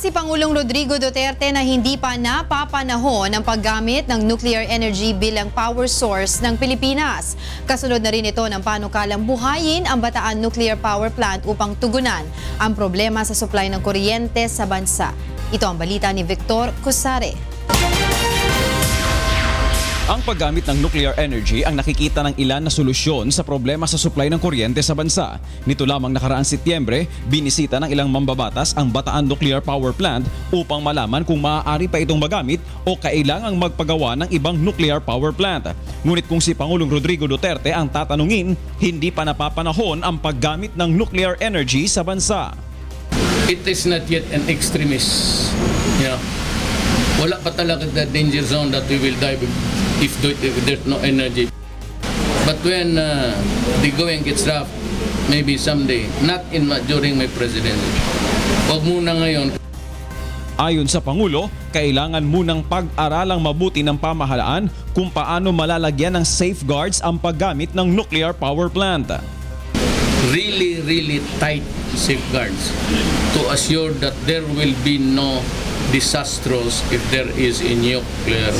si Pangulong Rodrigo Duterte na hindi pa napapanahon ang paggamit ng nuclear energy bilang power source ng Pilipinas. Kasunod na rin ito ng panukalang buhayin ang Bataan Nuclear Power Plant upang tugunan ang problema sa supply ng kuryente sa bansa. Ito ang balita ni Victor Cusare. Ang paggamit ng nuclear energy ang nakikita ng ilan na solusyon sa problema sa supply ng kuryente sa bansa. Nito lamang nakaraang Setyembre, binisita ng ilang mambabatas ang Bataan Nuclear Power Plant upang malaman kung maaari pa itong magamit o kailangang magpagawa ng ibang nuclear power plant. Ngunit kung si Pangulong Rodrigo Duterte ang tatanungin, hindi pa napapanahon ang paggamit ng nuclear energy sa bansa. It is not yet an extremist. Wala pa talaga the danger zone that we will die if there's no energy. But when the going gets rough, maybe someday, not during my presidency. Huwag muna ngayon. Ayon sa Pangulo, kailangan munang pag-aralang mabuti ng pamahalaan kung paano malalagyan ng safeguards ang paggamit ng nuclear power plant. Really tight safeguards to assure that there will be no disastrous if there is a nuclear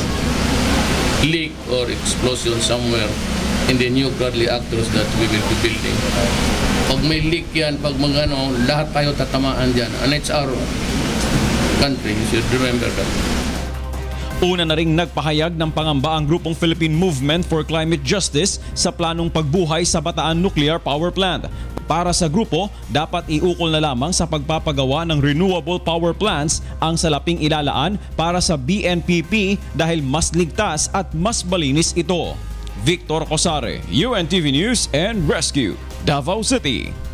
leak or explosion somewhere in the nuclear reactors that we will be building. Pag may leak yan, pag lahat tayo tatamaan dyan. And it's our country, you should remember that. Una na ring nagpahayag ng pangamba ang grupong Philippine Movement for Climate Justice sa planong pagbuhay sa Bataan Nuclear Power Plant. Para sa grupo, dapat iukol na lamang sa pagpapagawa ng renewable power plants ang salaping ilalaan para sa BNPP dahil mas ligtas at mas malinis ito. Victor Cosare, UNTV News and Rescue, Davao City.